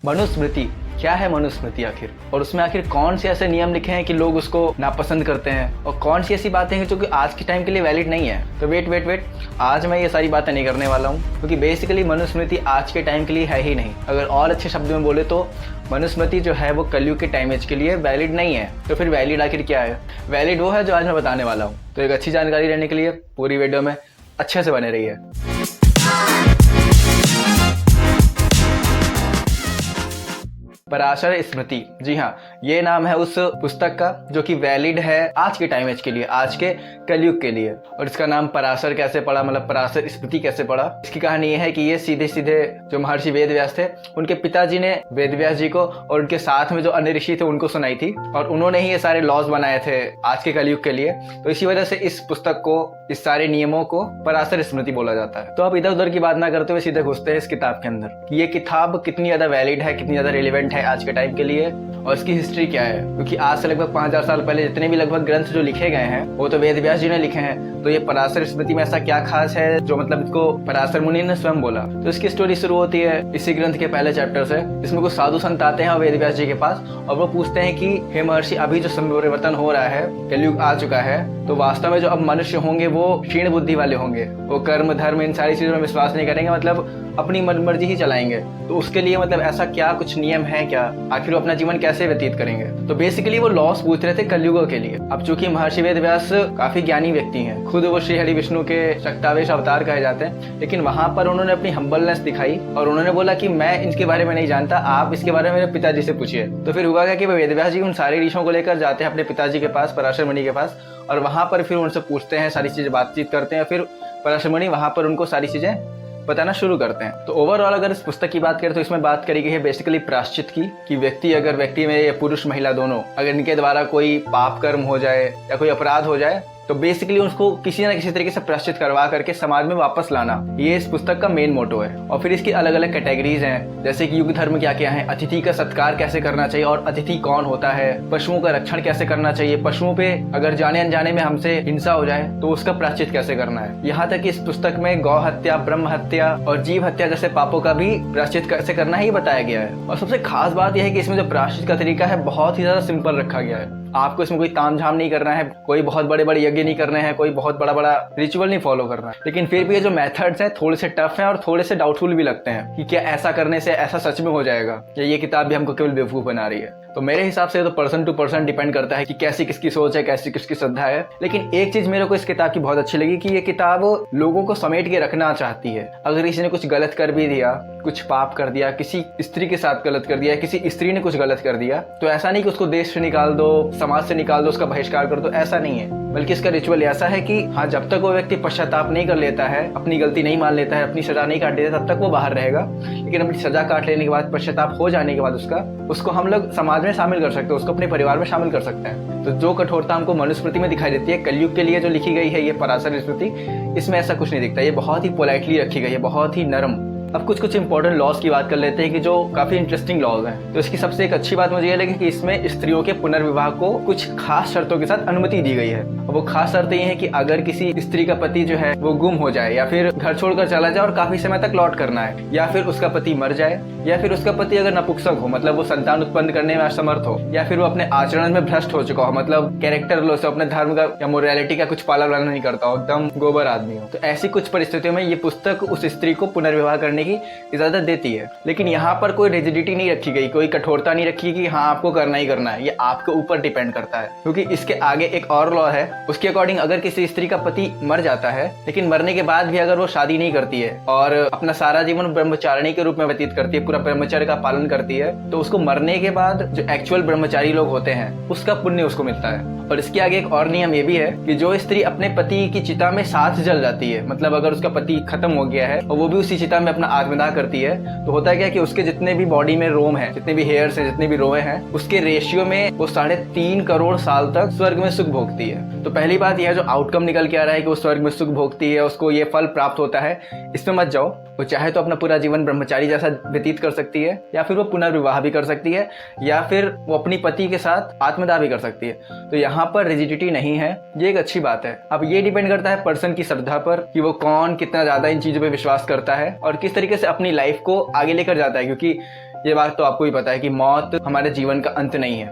मनुस्मृति क्या है? मनुस्मृति आखिर, और उसमें आखिर कौन से ऐसे नियम लिखे हैं कि लोग उसको नापसंद करते हैं, और कौन सी ऐसी बातें हैं जो कि आज के टाइम के लिए वैलिड नहीं है? तो वेट, आज मैं ये सारी बातें नहीं करने वाला हूँ, क्योंकि बेसिकली मनुस्मृति आज के टाइम के लिए है ही नहीं। अगर और अच्छे शब्द में बोले तो मनुस्मृति जो है वो कलयुग के टाइम एज के लिए वैलिड नहीं है। तो फिर वैलिड आखिर क्या है? वैलिड वो है जो आज मैं बताने वाला हूँ। तो एक अच्छी जानकारी लेने के लिए पूरी वीडियो में अच्छे से बने रहिए। पराशर स्मृति, जी हाँ, ये नाम है उस पुस्तक का जो कि वैलिड है आज के टाइम एज के लिए, आज के कलयुग के लिए। और इसका नाम पराशर कैसे पड़ा, मतलब पराशर स्मृति कैसे पड़ा? इसकी कहानी ये है कि ये सीधे सीधे जो महर्षि वेदव्यास थे, उनके पिताजी ने वेदव्यास जी को और उनके साथ में जो अन्य ऋषि थे उनको सुनाई थी, और उन्होंने ही ये सारे लॉज बनाए थे आज के कलयुग के लिए। तो इसी वजह से इस पुस्तक को, इस सारे नियमों को पराशर स्मृति बोला जाता है। तो अब इधर उधर की बात ना करते हुए सीधे घुसते हैं इस किताब के अंदर कि ये किताब कितनी ज्यादा वैलिड है, कितनी ज्यादा रिलेवेंट है आज के टाइम के लिए, और इसकी हिस्ट्री क्या है। क्योंकि आज से लगभग 5000 साल पहले जितने भी लगभग ग्रंथ जो लिखे गए हैं वो तो वेदव्यास जी ने लिखे हैं। तो ये पराशर स्मृति में ऐसा क्या खास है जो मतलब इसको पराशर मुनि ने स्वयं बोला? तो इसकी स्टोरी शुरू होती है इसी ग्रंथ के पहले चैप्टर से। इसमें कुछ साधु संत आते हैं वेदव्यास जी के पास, और वो पूछते हैं कि हे महर्षि, अभी जो परिवर्तन हो रहा है, कलयुग आ चुका है, तो वास्तव में जो अब मनुष्य होंगे वो क्षीण बुद्धि वाले होंगे, वो कर्म धर्म इन सारी चीजों में विश्वास नहीं करेंगे, मतलब अपनी मनमर्जी ही चलाएंगे। तो उसके लिए मतलब ऐसा क्या कुछ नियम है क्या? आखिर वो अपना जीवन कैसे व्यतीत करेंगे? तो बेसिकली वो लॉस पूछ रहे थे कलयुगों के लिए। अब चूंकि महर्षि वेदव्यास काफी ज्ञानी व्यक्ति हैं, खुद वो श्री हरि विष्णु के शक्तावेश अवतार कहे जाते हैं, लेकिन वहां पर उन्होंने अपनी हम्बलनेस दिखाई और उन्होंने बोला कि मैं इनके बारे में नहीं जानता, आप इसके बारे में मेरे पिताजी से पूछिए। तो फिर हुआ क्या कि वेदव्यास जी उन सारे ऋषियों को लेकर जाते हैं अपने पिताजी के पास, पराशर मुनि के पास, और वहां पर फिर उनसे पूछते हैं, सारी चीजें बातचीत करते हैं। फिर पराशर मुनि वहां पर उनको सारी चीजें बताना शुरू करते हैं। तो ओवरऑल अगर इस पुस्तक की बात करें तो इसमें बात करी गई है बेसिकली प्रायश्चित की, कि व्यक्ति में या पुरुष महिला दोनों, अगर इनके द्वारा कोई पाप कर्म हो जाए या कोई अपराध हो जाए तो बेसिकली उसको किसी न किसी तरीके से प्रायश्चित करवा करके समाज में वापस लाना, ये इस पुस्तक का मेन मोटो है। और फिर इसकी अलग अलग कैटेगरीज हैं, जैसे कि युग धर्म क्या क्या है, अतिथि का सत्कार कैसे करना चाहिए और अतिथि कौन होता है, पशुओं का रक्षण कैसे करना चाहिए, पशुओं पे अगर जाने अनजाने में हमसे हिंसा हो जाए तो उसका प्रायश्चित कैसे करना है। यहाँ तक कि इस पुस्तक में गौ हत्या, ब्रह्म हत्या और जीव हत्या जैसे पापों का भी प्रायश्चित कैसे करना ही बताया गया है। और सबसे खास बात यह है कि इसमें जो प्रायश्चित का तरीका है बहुत ही ज्यादा सिंपल रखा गया है। आपको इसमें कोई तामझाम नहीं करना है, कोई बहुत बड़े बड़े यज्ञ नहीं करने हैं, कोई बहुत बड़ा बड़ा रिचुअल नहीं फॉलो करना है। लेकिन फिर भी ये जो मेथड्स हैं थोड़े से टफ हैं और थोड़े से डाउटफुल भी लगते हैं कि क्या ऐसा करने से ऐसा सच में हो जाएगा, या ये किताब भी हमको केवल बेवकूफ बना रही है। तो मेरे हिसाब से तो पर्सन टू पर्सन डिपेंड करता है कि कैसी किसकी सोच है, कैसी किसकी श्रद्धा है। लेकिन एक चीज मेरे को इस किताब की बहुत अच्छी लगी कि ये किताब लोगों को समेट के रखना चाहती है। अगर किसी ने कुछ गलत कर भी दिया, कुछ पाप कर दिया, किसी स्त्री के साथ गलत कर दिया, किसी स्त्री ने कुछ गलत कर दिया, तो ऐसा नहीं कि उसको देश से निकाल दो, समाज से निकाल दो, उसका बहिष्कार कर दो, ऐसा नहीं है। बल्कि इसका रिचुअल ऐसा है कि हाँ, जब तक वो व्यक्ति पश्चाताप नहीं कर लेता है, अपनी गलती नहीं मान लेता है, अपनी सजा नहीं काट देता, तब तक वो बाहर रहेगा। लेकिन अपनी सजा काट लेने के बाद, पश्चाताप हो जाने के बाद उसको हम लोग समाज में शामिल कर सकते हैं, उसको अपने परिवार में शामिल कर सकते हैं। तो जो कठोरता हमको मनुस्मृति में दिखाई देती है कलयुग के लिए जो लिखी गई है ये पराशर स्मृति, इसमें ऐसा कुछ नहीं दिखता। ये बहुत ही पोलाइटली रखी गई है, बहुत ही नरम। अब कुछ इंपॉर्टेंट लॉज की बात कर लेते हैं कि जो काफी इंटरेस्टिंग लॉज हैं। तो इसकी सबसे एक अच्छी बात मुझे ये लगी कि इसमें स्त्रियों के पुनर्विवाह को कुछ खास शर्तों के साथ अनुमति दी गई है। और वो खास शर्तें ये है कि अगर किसी स्त्री का पति जो है वो गुम हो जाए, या फिर घर छोड़कर चला जाए और काफी समय तक लौट करना है, या फिर उसका पति मर जाए, या फिर उसका पति अगर नपुंसक हो, मतलब वो संतान उत्पन्न करने में असमर्थ हो, या फिर वो अपने आचरण में भ्रष्ट हो चुका हो, मतलब कैरेक्टर लो से अपने धर्म का या मोरालिटी का कुछ पालन नहीं करता हो, एकदम गोबर आदमी हो, तो ऐसी कुछ परिस्थितियों में ये पुस्तक उस स्त्री को पुनर्विवाह करने की इजाजत देती है। लेकिन यहाँ पर कोई रिजिडिटी नहीं रखी गई, कोई कठोरता नहीं रखी कि हाँ आपको करना ही करना है, ये आपके ऊपर डिपेंड करता है। क्योंकि इसके आगे एक और लॉ है, उसके अकॉर्डिंग अगर किसी स्त्री का पति मर जाता है, लेकिन मरने के बाद भी अगर वो शादी नहीं करती है और अपना सारा जीवन ब्रह्मचारिणी के रूप में व्यतीत करती है, पूरा ब्रह्मचर्य का पालन करती है, तो उसको मरने के बाद जो एक्चुअल ब्रह्मचारी लोग होते हैं उसका पुण्य उसको मिलता है। और इसके आगे एक और नियम ये भी है कि जो स्त्री अपने पति की चिता में साथ जल जाती है, मतलब अगर उसका पति खत्म हो गया है और वो भी उसी चिता में अपना आत्मदाह करती है, तो होता है क्या कि उसके जितने भी बॉडी में रोम है, जितने भी हेयर्स है, जितने भी रोए हैं, उसके रेशियो में वो 3.5 करोड़ साल तक स्वर्ग में सुख भोगती है। तो पहली बात यह है जो आउटकम निकल के आ रहा है कि वो स्वर्ग में सुख भोगती है, उसको ये फल प्राप्त होता है, इसमें मत जाओ। वो चाहे तो अपना पूरा जीवन ब्रह्मचारी जैसा व्यतीत कर सकती है, या फिर वो पुनर्विवाह भी कर सकती है, या फिर वो अपनी पति के साथ आत्मदाह भी कर सकती है। तो यहाँ पर रिजिडिटी नहीं है, ये एक अच्छी बात है। अब ये डिपेंड करता है पर्सन की श्रद्धा पर कि वो कौन कितना ज्यादा इन चीजों पे विश्वास करता है और किस तरीके से अपनी लाइफ को आगे लेकर जाता है। क्योंकि ये बात तो आपको भी पता है कि मौत हमारे जीवन का अंत नहीं है,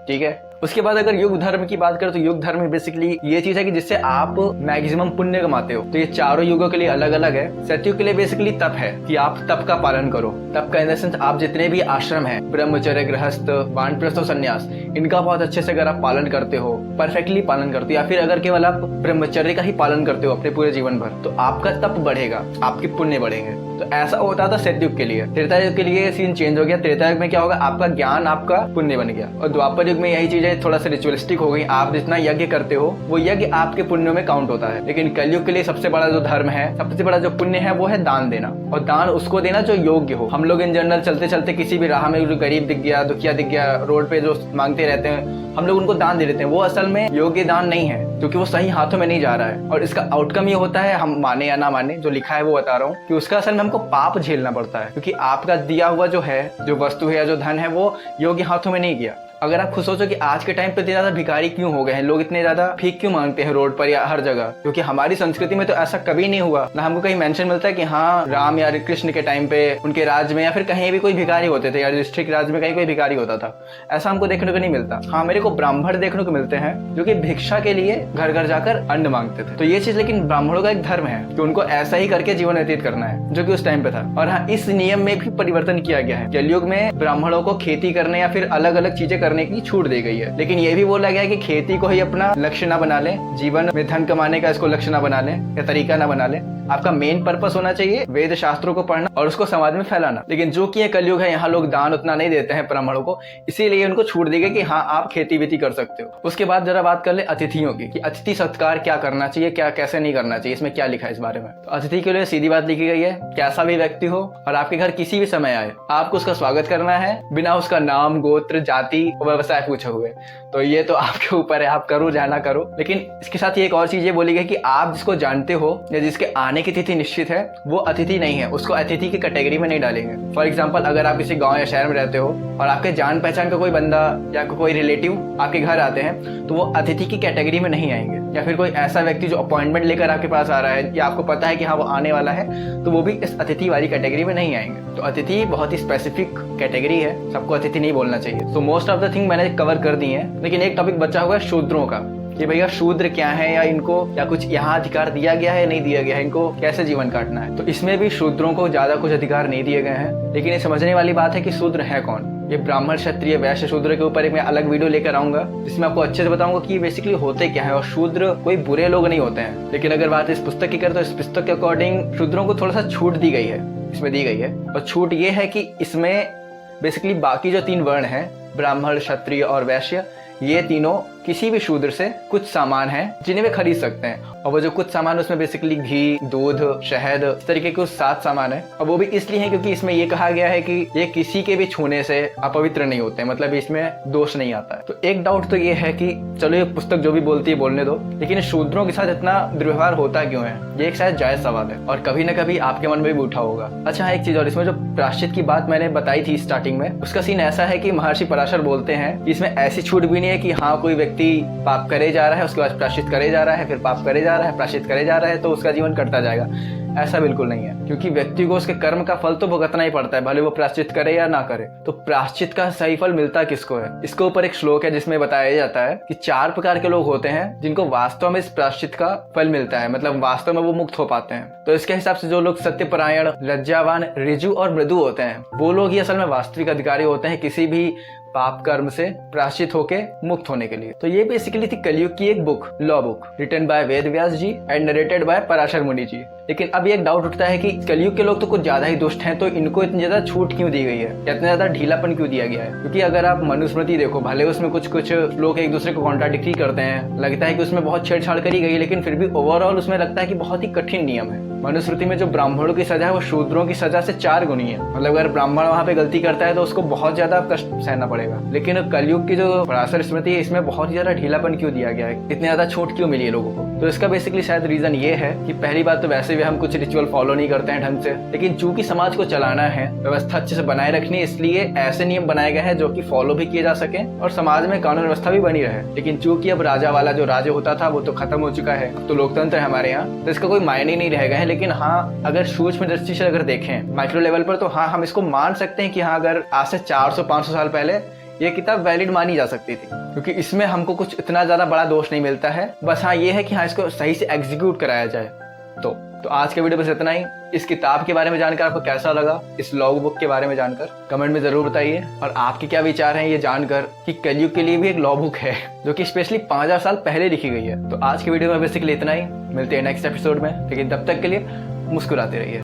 ठीक है। उसके बाद अगर युग धर्म की बात करें तो युग धर्म में बेसिकली ये चीज है कि जिससे आप मैक्सिमम पुण्य कमाते हो। तो ये चारों युगों के लिए अलग अलग है। सतयुग के लिए बेसिकली तप है कि आप तप का पालन करो। तप का इन द सेंस आप जितने भी आश्रम है, ब्रह्मचर्य, गृहस्थ, वानप्रस्थ और संन्यास, इनका बहुत अच्छे से अगर आप पालन करते हो, परफेक्टली पालन करते हो, या फिर अगर केवल आप ब्रह्मचर्य का ही पालन करते हो अपने पूरे जीवन भर, तो आपका तप बढ़ेगा, आपके पुण्य बढ़ेंगे। तो ऐसा होता था सतयुग के लिए। त्रेता युग के लिए सीन चेंज हो गया। त्रेता युग में क्या होगा, आपका ज्ञान आपका पुण्य बन गया। और द्वापर युग में यही चीजें थोड़ा सा रिचुअलिस्टिक हो गई। आप जितना यज्ञ करते हो वो यज्ञ आपके पुण्यों में काउंट होता है। लेकिन कलयुग के लिए सबसे बड़ा जो धर्म है, सबसे बड़ा जो पुण्य है, वो है दान देना। और दान उसको देना जो योग्य हो। हम लोग इन जनरल चलते चलते किसी भी राह में जो गरीब दिख गया, दुखिया दिख गया, रोड पे जो मांगते रहते हैं, हम लोग उनको दान दे देते हैं। वो असल में योग्य दान नहीं है, क्योंकि वो सही हाथों में नहीं जा रहा है। और इसका आउटकम ये होता है, हम माने या ना माने, जो लिखा है वो बता रहा हूँ, कि उसका असल में हमको पाप झेलना पड़ता है। क्योंकि आपका दिया हुआ जो है, जो वस्तु है या जो धन है, वो योग्य हाथों में नहीं गया। अगर आप खुद सोचो कि आज के टाइम पे इतने ज्यादा भिखारी क्यों हो गए हैं, लोग इतने ज्यादा भीख क्यों मांगते हैं रोड पर या हर जगह, क्योंकि हमारी संस्कृति में तो ऐसा कभी नहीं हुआ। ना हमको कहीं मेंशन मिलता है कि हाँ राम या कृष्ण के टाइम पे उनके राज्य में या फिर कहीं भी कोई भिखारी होते थे, या डिस्ट्रिक्ट राज्य में कहीं कोई भिखारी होता था, ऐसा हमको देखने को नहीं मिलता। हाँ, मेरे को ब्राह्मण देखने को मिलते हैं जो कि भिक्षा के लिए घर घर जाकर अन्न मांगते थे। तो ये चीज लेकिन ब्राह्मणों का एक धर्म है कि उनको ऐसा ही करके जीवन व्यतीत करना है, जो कि उस टाइम पे था। और हाँ, इस नियम में भी परिवर्तन किया गया है। कलयुग में ब्राह्मणों को खेती करने या फिर अलग अलग चीजें करने की छूट दी गई है। लेकिन ये भी बोला गया है कि खेती को ही अपना लक्ष्य ना बना ले, जीवन में धन कमाने का इसको लक्ष्य ना बना ले या तरीका ना बना ले। आपका मेन पर्पस होना चाहिए वेद शास्त्रों को पढ़ना और उसको समाज में फैलाना। लेकिन जो कि ये कलयुग है, यहाँ लोग दान उतना नहीं देते हैं ब्राह्मणों को, इसीलिए उनको छूट दी गई कि हाँ आप खेती वेती कर सकते हो। उसके बाद जरा बात कर ले अतिथियों की, कि अतिथि सत्कार क्या करना चाहिए, क्या कैसे नहीं करना चाहिए, इसमें क्या लिखा है इस बारे में। तो अतिथि के लिए सीधी बात लिखी गई है, कैसा भी व्यक्ति हो और आपके घर किसी भी समय आए, आपको उसका स्वागत करना है बिना उसका नाम, गोत्र, जाति और व्यवसाय पूछे हुए। तो ये तो आपके ऊपर है, आप करो या ना करो। लेकिन इसके साथ एक और चीज ये बोली गई कि आप जिसको जानते हो या जिसके आने की तिथि निश्चित है, वो अतिथि नहीं है, उसको अतिथि की कैटेगरी में नहीं डालेंगे। फॉर एग्जाम्पल, अगर आप किसी गांव या शहर में रहते हो और आपके जान पहचान का कोई बंदा या कोई रिलेटिव आपके घर आते हैं, तो वो अतिथि की कैटेगरी में नहीं आएंगे। या फिर कोई ऐसा व्यक्ति जो अपॉइंटमेंट लेकर आपके पास आ रहा है या आपको पता है कि हाँ वो आने वाला है, तो वो भी इस अतिथि वाली कैटेगरी में नहीं आएंगे। तो अतिथि बहुत ही स्पेसिफिक कैटेगरी है, सबको अतिथि नहीं बोलना चाहिए। तो मोस्ट ऑफ द थिंग मैंने कवर कर दी है। लेकिन एक टॉपिक बचा हुआ है शूद्रों का, कि भैया शूद्र क्या है, या इनको या कुछ यहाँ अधिकार दिया गया है नहीं दिया गया है, इनको कैसे जीवन काटना है। तो इसमें भी शूद्रों को ज्यादा कुछ अधिकार नहीं दिए गए हैं। लेकिन ये समझने वाली बात है कि शूद्र है कौन। ये ब्राह्मण, क्षत्रिय, वैश्य, शूद्र के ऊपर एक मैं अलग वीडियो लेकर आऊंगा, जिसमें आपको अच्छे से बताऊंगा कि बेसिकली होते क्या है। और शूद्र कोई बुरे लोग नहीं होते हैं। लेकिन अगर बात इस पुस्तक की करें तो इस पुस्तक के अकॉर्डिंग शूद्रों को थोड़ा सा छूट दी गई है, इसमें दी गई है। और छूट ये है कि इसमें बेसिकली बाकी जो 3 वर्ण है, ब्राह्मण, क्षत्रिय और वैश्य, ये तीनों किसी भी शूद्र से कुछ सामान है जिन्हें वे खरीद सकते हैं। और वो जो कुछ सामान, उसमें बेसिकली घी, दूध, शहद, इस तरीके के कुछ 7 सामान है। और वो भी इसलिए है क्योंकि इसमें ये कहा गया है कि ये किसी के भी छूने से अपवित्र नहीं होते, मतलब इसमें दोष नहीं आता है। तो एक डाउट तो ये है कि चलो ये पुस्तक जो भी बोलती है बोलने दो, लेकिन शूद्रों के साथ इतना दुर्व्यवहार होता क्यों है, ये एक शायद जायज सवाल है और कभी ना कभी आपके मन में भी उठा होगा। अच्छा, एक चीज और, इसमें जो प्रायश्चित की बात मैंने बताई थी स्टार्टिंग में, उसका सीन ऐसा है कि महर्षि पराशर बोलते हैं कि इसमें ऐसी छूट भी नहीं है कि हाँ कोई व्यक्ति पाप करे जा रहा है, उसके बाद प्रायश्चित करे जा रहा है, फिर पाप करे जा रहा है, प्रायश्चित करे जा रहा है, तो उसका जीवन कटता जाएगा। ऐसा बिल्कुल नहीं है, क्योंकि व्यक्ति को उसके कर्म का फल तो भुगतना ही पड़ता है, भले वो प्रायश्चित करे या ना करे। तो प्रायश्चित का सही फल मिलता किसको है? इसके ऊपर एक श्लोक है जिसमें बताया जाता है कि 4 प्रकार के लोग होते हैं जिनको वास्तव में इस प्रायश्चित का फल मिलता है, मतलब वास्तव में वो मुक्त हो पाते हैं। तो इसके हिसाब से जो लोग सत्यपरायण, लज्जावान, ऋजु और मृदु होते हैं, वो लोग ही असल में वास्तविक अधिकारी होते हैं किसी भी पाप कर्म से प्रायश्चित होके मुक्त होने के लिए। तो ये बेसिकली थी कलयुग की एक book, law book, written by Ved Vyas ji and narrated by Parashar Muni ji. लेकिन अब एक डाउट उठता है कि कलयुग के लोग तो कुछ ज्यादा ही दुष्ट हैं, तो इनको इतनी ज्यादा छूट क्यों दी गई है, इतना ज्यादा ढीलापन क्यों दिया गया है? क्योंकि अगर आप मनुस्मृति देखो, भले उसमें कुछ कुछ लोग एक दूसरे को कॉन्ट्राडिक्ट करते हैं, लगता है कि उसमें बहुत छेड़छाड़ करी गई, लेकिन फिर भी ओवरऑल उसमें लगता है कि बहुत ही कठिन नियम है। मनुस्मृति में जो ब्राह्मणों की सजा है वो शूद्रों की सजा से 4 गुनी है। मतलब अगर ब्राह्मण वहां पे गलती करता है तो उसको बहुत ज्यादा कष्ट सहना पड़ेगा। लेकिन कलयुग की जो पराशर स्मृति है, इसमें बहुत ज्यादा ढीलापन क्यों दिया गया है, इतनी ज्यादा छूट क्यों मिली है लोगों को? तो इसका बेसिकली शायद रीजन ये है कि पहली बात तो वैसे भी हम कुछ रिचुअल फॉलो नहीं करते हैं ढंग से, लेकिन चूंकि समाज को चलाना है, व्यवस्था अच्छे से बनाए रखनी है, इसलिए ऐसे नियम बनाए गए हैं जो कि फॉलो भी किए जा सके और समाज में कानून व्यवस्था भी बनी रहे। लेकिन चूंकि अब राजा वाला जो राज्य होता था वो तो खत्म हो चुका है, अब तो लोकतंत्र है हमारे यहाँ, तो इसका कोई मायने नहीं रहेगा है। लेकिन हाँ अगर सूक्ष्म दृष्टि से अगर देखें माइक्रो लेवल पर, तो हाँ हम इसको मान सकते हैं कि हाँ अगर आज से 400-500 साल पहले ये किताब वैलिड मानी जा सकती थी, क्योंकि इसमें हमको कुछ इतना ज़्यादा बड़ा दोष नहीं मिलता है। बस हाँ ये है कि हाँ इसको सही से एग्जीक्यूट कराया जाए। तो आज के वीडियो बस इतना ही। इस किताब के बारे में जानकर आपको कैसा लगा, इस लॉग बुक के बारे में जानकर कमेंट में जरूर बताइए। और आपके क्या विचार हैं ये जानकर कि कलयुग के लिए भी एक लॉग बुक है जो कि स्पेशली 5000 साल पहले लिखी गई है। तो आज के वीडियो में बेसिकली इतना ही। मिलते हैं नेक्स्ट एपिसोड में, लेकिन तब तक के लिए मुस्कुराते रहिए।